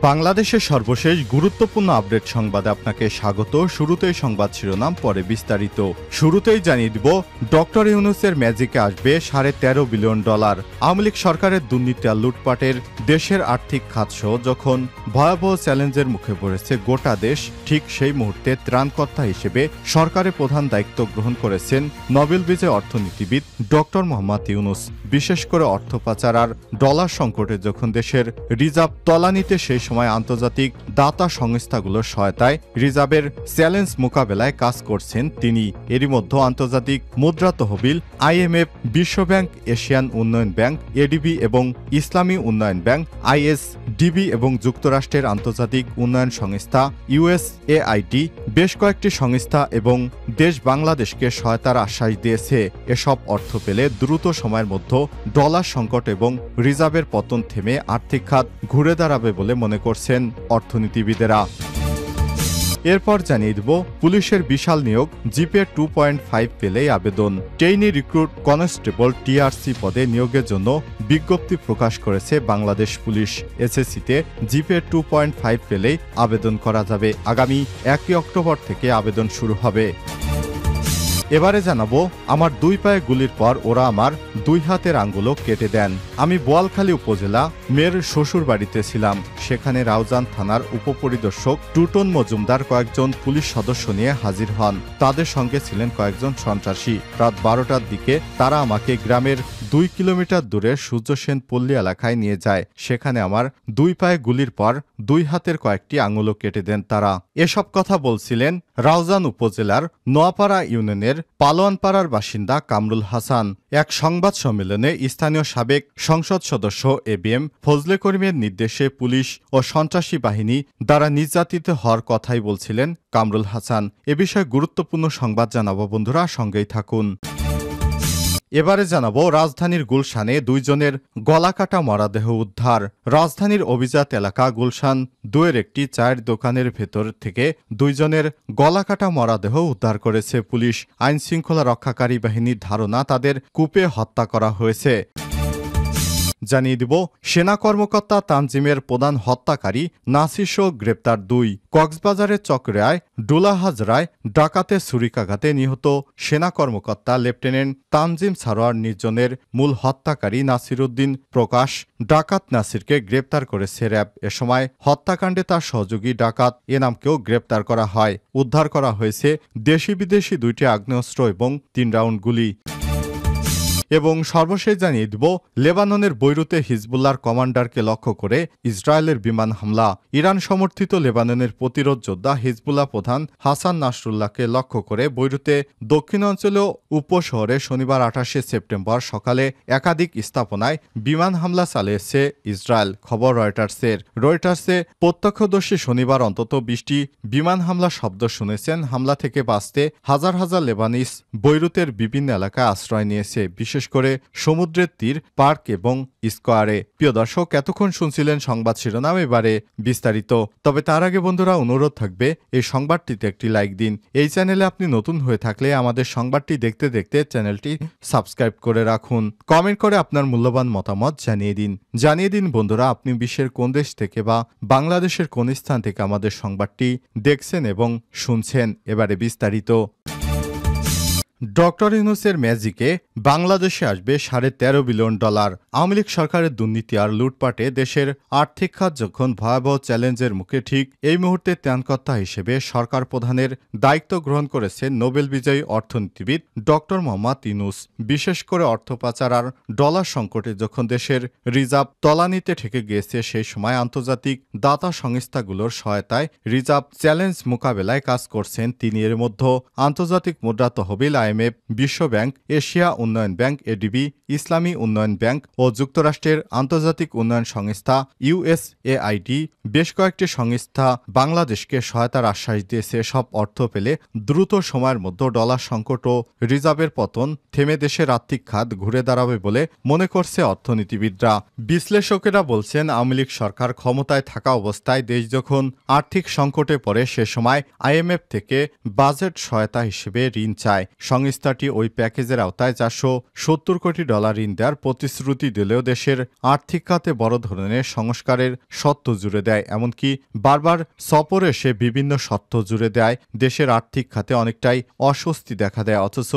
বাংলাদেশের সর্বশেষ গুরুত্বপূর্ণ আপডেট সংবাদে আপনাকে স্বাগত। শুরুতেই সংবাদ শিরোনাম, পরে বিস্তারিত। শুরুতেই জানিয়ে দিব, ডক্টর ইউনূসের ম্যাজিকে আসবে $13.5 বিলিয়ন। আওয়ামী লীগ সরকারের দুর্নীতি আর লুটপাটের দেশের আর্থিক খাতসহ যখন ভয়াবহ চ্যালেঞ্জের মুখে পড়েছে গোটা দেশ, ঠিক সেই মুহূর্তে ত্রাণকর্তা হিসেবে সরকারের প্রধান দায়িত্ব গ্রহণ করেছেন নোবেল বিজয়ী অর্থনীতিবিদ ডক্টর মোহাম্মদ ইউনূস। বিশেষ করে অর্থ পাচার আর ডলার সংকটে যখন দেশের রিজার্ভ তলানিতে সেই সময় আন্তর্জাতিক দাতা সংস্থাগুলোর সহায়তায় রিজার্ভের চ্যালেঞ্জ মোকাবেলায় কাজ করছেন তিনি। এরই মধ্যে আন্তর্জাতিক মুদ্রা তহবিল, IMF, বিশ্বব্যাংক, এশিয়ান উন্নয়ন ব্যাংক ADB এবং ইসলামী উন্নয়ন ব্যাংক ISDB এবং যুক্তরাষ্ট্রের আন্তর্জাতিক উন্নয়ন সংস্থা USAID বেশ কয়েকটি সংস্থা এবং দেশ বাংলাদেশকে সহায়তার আশ্বাস দিয়েছে। এসব অর্থ পেলে দ্রুত সময়ের মধ্যে ডলার সংকট এবং রিজার্ভের পতন থেমে আর্থিক খাত ঘুরে দাঁড়াবে বলে মনে করছেন অর্থনীতিবিদেরা। এরপর জানিয়ে দেব, পুলিশের বিশাল নিয়োগ, জিপে 2.5 পেলেই আবেদন। ট্রেইনি রিক্রুট কনস্টেবল TRC পদে নিয়োগের জন্য বিজ্ঞপ্তি প্রকাশ করেছে বাংলাদেশ পুলিশ। SSCতে জিপে 2.5 পেলেই আবেদন করা যাবে। আগামী 1 অক্টোবর থেকে আবেদন শুরু হবে। এবারে জানাবো, আমার 2 পায়ে গুলির পর ওরা আমার 2 হাতের আঙ্গুলও কেটে দেন। আমি বোয়ালখালী উপজেলা মেয়ের শ্বশুর বাড়িতে ছিলাম। সেখানে রাউজান থানার উপপরিদর্শক টুটন মজুমদার কয়েকজন পুলিশ সদস্য নিয়ে হাজির হন। তাদের সঙ্গে ছিলেন কয়েকজন সন্ত্রাসী। রাত 12টার দিকে তারা আমাকে গ্রামের 2 কিলোমিটার দূরে সূর্যসেন পল্লী এলাকায় নিয়ে যায়। সেখানে আমার 2 পায়ে গুলির পর 2 হাতের কয়েকটি আঙুলও কেটে দেন তারা। এসব কথা বলছিলেন রাউজান উপজেলার নোয়াপাড়া ইউনিয়নের পালোয়ানপাড়ার বাসিন্দা কামরুল হাসান। এক সংবাদ সম্মেলনে স্থানীয় সাবেক সংসদ সদস্য ABM ফজলে করিমের নির্দেশে পুলিশ ও সন্ত্রাসী বাহিনী দ্বারা নির্যাতিত হওয়ার কথাই বলছিলেন কামরুল হাসান। এ বিষয়ে গুরুত্বপূর্ণ সংবাদ জানাবো, বন্ধুরা সঙ্গেই থাকুন। এবারে জানাবো, রাজধানীর গুলশানে 2 জনের গলাকাটা মরদেহ উদ্ধার। রাজধানীর অভিজাত এলাকা গুলশান 2-এর একটি চায়ের দোকানের ভেতর থেকে 2 জনের গলাকাটা মরদেহ উদ্ধার করেছে পুলিশ। আইন শৃঙ্খলা রক্ষাকারী বাহিনীর ধারণা তাদের কূপে হত্যা করা হয়েছে। জানিয়ে দিব, সেনা কর্মকর্তা তানজিমের প্রধান হত্যাকারী নাসিরসহ গ্রেপ্তার 2। কক্সবাজারের চকরিয়ায় ডোলাহাজরায় ডাকাতে ছুরিকাঘাতে নিহত সেনা কর্মকর্তা লেফটেন্যান্ট তানজিম সারোয়ার নির্জনের মূল হত্যাকারী নাসিরউদ্দিন প্রকাশ ডাকাত নাসিরকে গ্রেপ্তার করেছে র্যাব। এ সময় হত্যাকাণ্ডে তার সহযোগী ডাকাত এনামকেও গ্রেপ্তার করা হয়। উদ্ধার করা হয়েছে দেশি বিদেশি 2টি আগ্নেয়াস্ত্র এবং 3 রাউন্ড গুলি। এবং সর্বশেষ জানিয়ে দিব, লেবাননের বৈরুতে হিজবুল্লাহর কমান্ডারকে লক্ষ্য করে ইসরায়েলের বিমান হামলা। ইরান সমর্থিত লেবাননের প্রতিরোধ যোদ্ধা হিজবুল্লাহ প্রধান হাসান নাসরুল্লাহকে লক্ষ্য করে বৈরুতে দক্ষিণাঞ্চলীয় উপশহরে শনিবার 28 সেপ্টেম্বর সকালে একাধিক স্থাপনায় বিমান হামলা চালিয়েছে ইসরায়েল। খবর রয়টার্সে প্রত্যক্ষদর্শী শনিবার অন্তত 20টি বিমান হামলা শব্দ শুনেছেন। হামলা থেকে বাঁচতে হাজার হাজার লেবানিজ বৈরুতের বিভিন্ন এলাকায় আশ্রয় নিয়েছে, বিশেষ করে সমুদ্রের তীর, পার্ক এবং স্কোয়ারে। প্রিয় দর্শক, এতক্ষণ শুনছিলেন সংবাদ শিরোনাম, এবারে বিস্তারিত। তবে তার আগে বন্ধুরা অনুরোধ থাকবে, এই সংবাদটিতে একটি লাইক দিন। এই চ্যানেলে আপনি নতুন হয়ে থাকলে আমাদের সংবাদটি দেখতে দেখতে চ্যানেলটি সাবস্ক্রাইব করে রাখুন। কমেন্ট করে আপনার মূল্যবান মতামত জানিয়ে দিন বন্ধুরা, আপনি বিশ্বের কোন দেশ থেকে বা বাংলাদেশের কোন স্থান থেকে আমাদের সংবাদটি দেখছেন এবং শুনছেন। এবারে বিস্তারিত। ডক্টর ইউনূসের ম্যাজিকে বাংলাদেশে আসবে $13.5 বিলিয়ন। আওয়ামী লীগ সরকারের দুর্নীতি আর লুটপাটে দেশের আর্থিক খাত যখন ভয়াবহ চ্যালেঞ্জের মুখে, ঠিক এই মুহূর্তে ত্রাণকর্তা হিসেবে সরকার প্রধানের দায়িত্ব গ্রহণ করেছেন নোবেল বিজয়ী অর্থনীতিবিদ ডক্টর মোহাম্মদ ইউনূস। বিশেষ করে অর্থ পাচার আর ডলার সংকটে যখন দেশের রিজার্ভ তলানিতে ঠেকে গিয়েছে, সেই সময় আন্তর্জাতিক দাতা সংস্থাগুলোর সহায়তায় রিজার্ভ চ্যালেঞ্জ মোকাবেলায় কাজ করছেন তিনি। এর মধ্যে আন্তর্জাতিক মুদ্রা তহবিল, IMF, বিশ্বব্যাংক, এশিয়া উন্নয়ন ব্যাংক ADB, ইসলামী উন্নয়ন ব্যাংক ও যুক্তরাষ্ট্রের আন্তর্জাতিক উন্নয়ন সংস্থা USAID বেশ কয়েকটি সংস্থা বাংলাদেশকে সহায়তার আশ্বাস দিয়েছে। সব অর্থ পেলে দ্রুত সময়ের মধ্যে ডলার সংকট ও রিজার্ভের পতন থেমে দেশের আর্থিক খাত ঘুরে দাঁড়াবে বলে মনে করছে অর্থনীতিবিদরা। বিশ্লেষকেরা বলছেন, আওয়ামী লীগ সরকার ক্ষমতায় থাকা অবস্থায় দেশ যখন আর্থিক সংকটে পড়ে, সে সময় IMF থেকে বাজেট সহায়তা হিসেবে ঋণ চায়। সংস্থাটি ওই প্যাকেজের আওতায় 470 কোটি ডলার ঋণ দেওয়ার প্রতিশ্রুতি দিলেও দেশের আর্থিক খাতে বড় ধরনের সংস্কারের শর্ত জুড়ে দেয়। এমনকি বারবার সফরে এসে বিভিন্ন শর্ত জুড়ে দেয় দেশের আর্থিক খাতে অনেকটাই অস্বস্তি দেখা দেয়। অথচ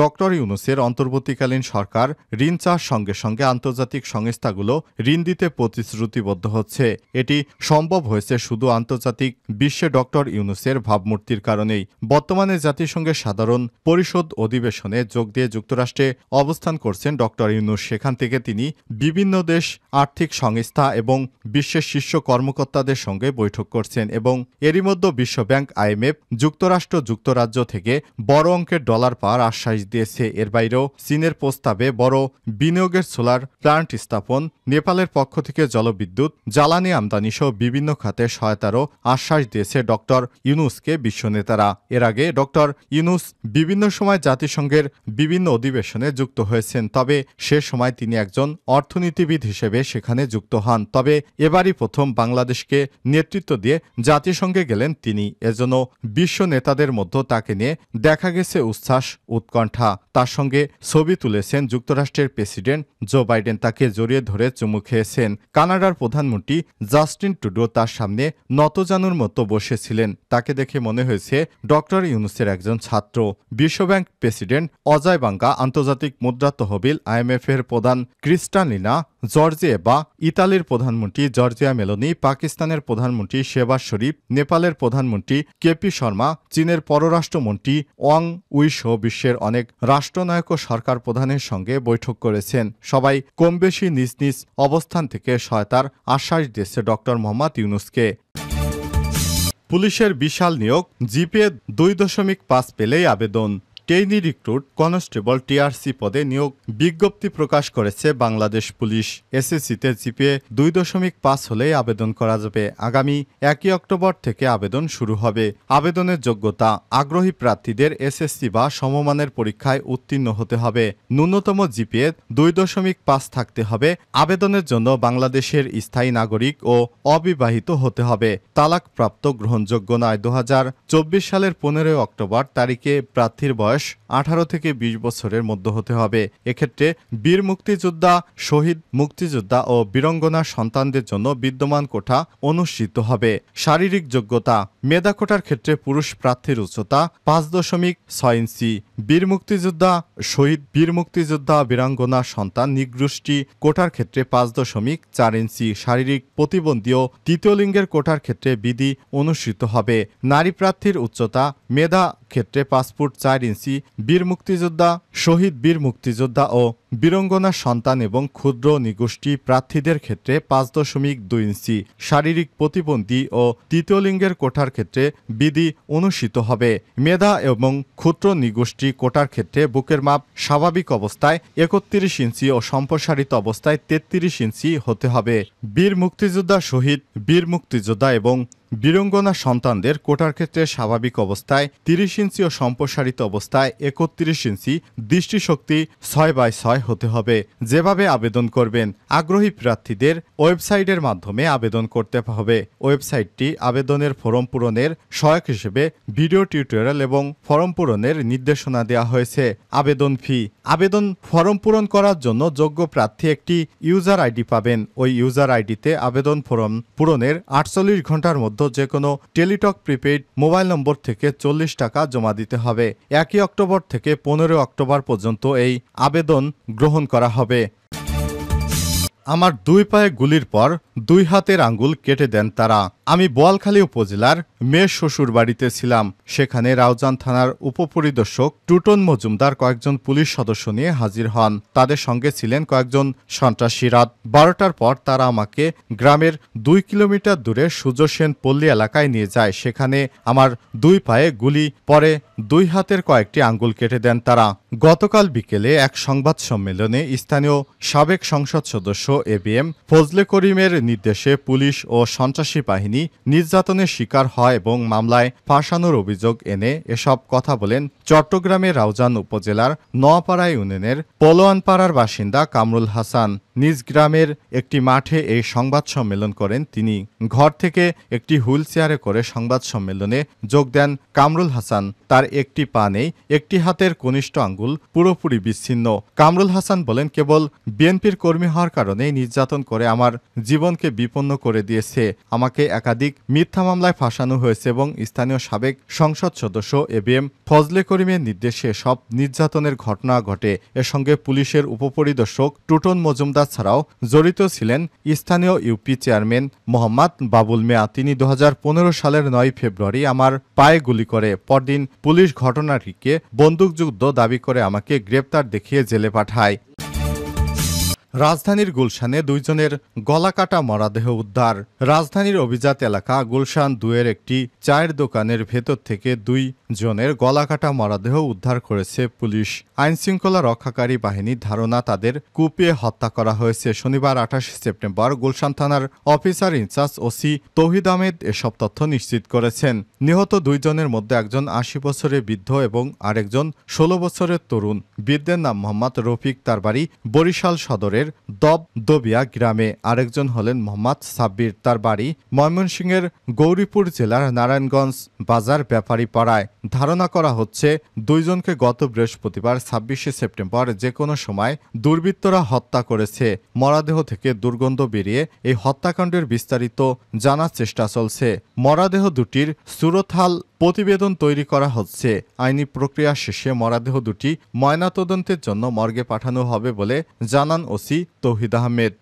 ডক্টর ইউনূসের অন্তর্বর্তীকালীন সরকার ঋণ চাওয়ার সঙ্গে সঙ্গে আন্তর্জাতিক সংস্থাগুলো ঋণ দিতে প্রতিশ্রুতিবদ্ধ হচ্ছে। এটি সম্ভব হয়েছে শুধু আন্তর্জাতিক বিশ্বে ডক্টর ইউনূসের ভাবমূর্তির কারণেই। বর্তমানে জাতিসংঘের সাধারণ পরিষদ অধিবেশনে যোগ দিয়ে যুক্তরাষ্ট্রে অবস্থান করছেন ডক্টর ইউনূস। সেখান থেকে তিনি বিভিন্ন দেশ, আর্থিক সংস্থা এবং বিশ্বের শীর্ষ কর্মকর্তাদের সঙ্গে বৈঠক করছেন এবং এরই মধ্যে বিশ্বব্যাংক, IMF, যুক্তরাষ্ট্র, যুক্তরাজ্য থেকে বড় অঙ্কের ডলার পাওয়ার আশ্বাস দিয়েছে। এর বাইরেও চীনের প্রস্তাবে বড় বিনিয়োগের সোলার প্ল্যান্ট স্থাপন, নেপালের পক্ষ থেকে জলবিদ্যুৎ, জ্বালানি আমদানি সহ বিভিন্ন খাতে সহায়তারও আশ্বাস দিয়েছে ডক্টর ইউনূসকে বিশ্ব নেতারা। এর আগে ডক্টর ইউনূস বিভিন্ন সময় জাতিসংঘের বিভিন্ন অধিবেশনে যুক্ত হয়েছেন, তবে সে সময় তিনি একজন অর্থনীতিবিদ হিসেবে সেখানে যুক্ত হন। তবে এবারই প্রথম বাংলাদেশকে নেতৃত্ব দিয়ে জাতিসংঘে গেলেন তিনি। এজন্য বিশ্ব নেতাদের মধ্যে তাকে নিয়ে দেখা গেছে উচ্ছ্বাস, উৎকণ্ঠা। তার সঙ্গে ছবি তুলেছেন যুক্তরাষ্ট্রের প্রেসিডেন্ট জো বাইডেন, তাকে জড়িয়ে ধরে চুমু খেয়েছেন। কানাডার প্রধানমন্ত্রী জাস্টিন ট্রুডো তার সামনে নতজানুর মতো বসেছিলেন। তাকে দেখে মনে হয়েছে ডক্টর ইউনূসের একজন ছাত্র। বিশ্বব্যাংক প্রেসিডেন্ট অজয় বাঙ্গা, আন্তর্জাতিক মুদ্রা তহবিল IMF এর প্রধান ক্রিস্টালিনা জর্জিয়েভা, ইতালির প্রধানমন্ত্রী জর্জিয়া মেলোনি, পাকিস্তানের প্রধানমন্ত্রী শেহবাজ শরীফ, নেপালের প্রধানমন্ত্রী কেপি শর্মা, চীনের পররাষ্ট্রমন্ত্রী ওয়াং উই সহ বিশ্বের অনেক রাষ্ট্রনায়ক ও সরকার প্রধানের সঙ্গে বৈঠক করেছেন। সবাই কমবেশি নিজ নিজ অবস্থান থেকে সহায়তার আশ্বাস দিয়েছে ডক্টর মোহাম্মদ ইউনূসকে। পুলিশের বিশাল নিয়োগ, জিপিএ 2.5 পেলেই আবেদন। ট্রেইনি রিক্রুট কনস্টেবল TRC পদে নিয়োগ বিজ্ঞপ্তি প্রকাশ করেছে বাংলাদেশ পুলিশ। SSCতে জিপিএ 2.5 হলেই আবেদন করা যাবে। আগামী 1 অক্টোবর থেকে আবেদন শুরু হবে। আবেদনের যোগ্যতা, আগ্রহী প্রার্থীদের SSC বা সমমানের পরীক্ষায় উত্তীর্ণ হতে হবে। ন্যূনতম জিপিএ 2.5 থাকতে হবে। আবেদনের জন্য বাংলাদেশের স্থায়ী নাগরিক ও অবিবাহিত হতে হবে। তালাকপ্রাপ্ত গ্রহণযোগ্য নয়। 2024 সালের 15 অক্টোবর তারিখে প্রার্থীর বয়স 18 থেকে 20 বছরের মধ্যে হতে হবে। এক্ষেত্রে বীর মুক্তিযোদ্ধা, শহীদ মুক্তিযোদ্ধা ও বীরাঙ্গনা সন্তানদের জন্য বিদ্যমান কোটা অনুষ্ঠিত হবে। শারীরিক যোগ্যতা, মেধা কোটার ক্ষেত্রে পুরুষ প্রার্থীর উচ্চতা 5.6 ইঞ্চি। বীর মুক্তিযোদ্ধা, শহীদ বীর মুক্তিযোদ্ধা, বীরাঙ্গনা সন্তান নিগোষ্ঠী কোটার ক্ষেত্রে 5.4 ইঞ্চি। শারীরিক প্রতিবন্ধী ও তৃতীয় লিঙ্গের কোটার ক্ষেত্রে বিধি অনুষ্ঠিত হবে। নারী প্রার্থীর উচ্চতা, মেধা ক্ষেত্রে 5 ফুট 4 ইঞ্চি। বীর মুক্তিযোদ্ধা, শহীদ বীর মুক্তিযোদ্ধা ও বীরাঙ্গনা সন্তান এবং ক্ষুদ্র নিগোষ্ঠী প্রার্থীদের ক্ষেত্রে 5.2 ইঞ্চি। শারীরিক প্রতিবন্ধী ও তৃতীয় লিঙ্গের কোটার ক্ষেত্রে বিধি অনুষ্ঠিত হবে। মেধা এবং ক্ষুদ্র নিগোষ্ঠী কোটার ক্ষেত্রে বুকের মাপ স্বাভাবিক অবস্থায় 31 ইঞ্চি ও সম্প্রসারিত অবস্থায় 33 ইঞ্চি হতে হবে। বীর মুক্তিযোদ্ধা, শহীদ বীর মুক্তিযোদ্ধা এবং বীরাঙ্গনা সন্তানদের কোটার ক্ষেত্রে স্বাভাবিক অবস্থায় 30 ইঞ্চি ও সম্প্রসারিত অবস্থায় 31 ইঞ্চি। দৃষ্টিশক্তি 6/6 হতে হবে। যেভাবে আবেদন করবেন, আগ্রহী প্রার্থীদের ওয়েবসাইটের মাধ্যমে আবেদন করতে হবে। ওয়েবসাইটটি আবেদনের ফর্ম পূরণের সহায়ক হিসেবে ভিডিও টিউটোরিয়াল এবং ফর্ম পূরণের নির্দেশনা দেওয়া হয়েছে। আবেদন ফি, আবেদন ফর্ম পূরণ করার জন্য যোগ্য প্রার্থী একটি ইউজার আইডি পাবেন। ওই ইউজার আইডিতে আবেদন ফর্ম পূরণের 48 ঘন্টার মধ্যে যে কোনো টেলিটক প্রিপেইড মোবাইল নম্বর থেকে 40 টাকা জমা দিতে হবে। 1 অক্টোবর থেকে 15 অক্টোবর পর্যন্ত এই আবেদন গ্রহণ করা হবে। আমার 2 পায়ে গুলির পর 2 হাতের আঙ্গুল কেটে দেন তারা। আমি বোয়ালখালী উপজেলার মেয়ের শ্বশুর বাড়িতে ছিলাম। সেখানে রাউজান থানার উপপরিদর্শক টুটন মজুমদার কয়েকজন পুলিশ সদস্য নিয়ে হাজির হন। তাদের সঙ্গে ছিলেন কয়েকজন সন্ত্রাসী। রাত 12টার পর তারা আমাকে গ্রামের 2 কিলোমিটার দূরে সুজসেন পল্লী এলাকায় নিয়ে যায়। সেখানে আমার 2 পায়ে গুলি পরে 2 হাতের কয়েকটি আঙ্গুল কেটে দেন তারা। গতকাল বিকেলে এক সংবাদ সম্মেলনে স্থানীয় সাবেক সংসদ সদস্য ABM ফজলে করিমের নির্দেশে পুলিশ ও সন্ত্রাসী বাহিনী নির্যাতনের শিকার হয় এবং মামলায় ফাঁসানোর অভিযোগ এনে এসব কথা বলেন চট্টগ্রামের রাউজান উপজেলার নোয়াপাড়া ইউনিয়নের পলোয়ানপাড়ার বাসিন্দা কামরুল হাসান। নিজ গ্রামের একটি মাঠে এই সংবাদ সম্মেলন করেন তিনি। ঘর থেকে একটি হুইল চেয়ারে করে সংবাদ সম্মেলনে যোগ দেন কামরুল হাসান। তার একটি পা নেই, একটি হাতের কনিষ্ঠ আঙ্গুল পুরোপুরি বিচ্ছিন্ন। কামরুল হাসান বলেন, কেবল বিএনপির কর্মী হওয়ার কারণে নির্যাতন করে আমার জীবনকে বিপন্ন করে দিয়েছে। আমাকে একাধিক মিথ্যা মামলায় ফাঁসানো হয়েছে এবং স্থানীয় সাবেক সংসদ সদস্য এবিএম ফজলে করিমের নির্দেশে সব নির্যাতনের ঘটনা ঘটে। এর সঙ্গে পুলিশের উপপরিদর্শক টুটন মজুমদার ছাড়াও জড়িত ছিলেন স্থানীয় ইউপি চেয়ারম্যান মোহাম্মদ বাবুল মিয়া। তিনি 2015 সালের 9 ফেব্রুয়ারি আমার পায়ে গুলি করে। পরদিন পুলিশ ঘটনাটিকে বন্দুকযুদ্ধ দাবি করে আমাকে গ্রেপ্তার দেখিয়ে জেলে পাঠায়। রাজধানীর গুলশানে দুইজনের গলাকাটা মরদেহ উদ্ধার। রাজধানীর অভিজাত এলাকা গুলশান 2-এর একটি চায়ের দোকানের ভেতর থেকে 2 জনের গলাকাটা মরদেহ উদ্ধার করেছে পুলিশ। আইনশৃঙ্খলা রক্ষাকারী বাহিনীর ধারণা তাদের কুপিয়ে হত্যা করা হয়েছে। শনিবার 28 সেপ্টেম্বর গুলশান থানার অফিসার ইনচার্জ ওসি তৌহিদ আহমেদ এসব তথ্য নিশ্চিত করেছেন। নিহত 2 জনের মধ্যে একজন 80 বছরের বৃদ্ধ এবং আরেকজন 16 বছরের তরুণ। বৃদ্ধের নাম মোহাম্মদ রফিক, তার বাড়ি বরিশাল সদরের দবিয়া গ্রামে। আরেকজন হলেন মোহাম্মদ সাব্বির, তার বাড়ি ময়মনসিংহের গৌরীপুর জেলার নারায়ণগঞ্জ বাজার ব্যাপারী পাড়ায়। ধারণা করা হচ্ছে 2 জনকে গত বৃহস্পতিবার 26 সেপ্টেম্বর যে কোনো সময় দুর্বৃত্তরা হত্যা করেছে। মরদেহ থেকে দুর্গন্ধ বেরিয়ে এই হত্যাকাণ্ডের বিস্তারিত জানার চেষ্টা চলছে। মরদেহ দুটির সুরতহাল প্রতিবেদন তৈরি করা হচ্ছে। আইনি প্রক্রিয়া শেষে মরদেহ দুটি ময়নাতদন্তের জন্য মর্গে পাঠানো হবে বলে জানান ওসি তৌহিদ আহমেদ।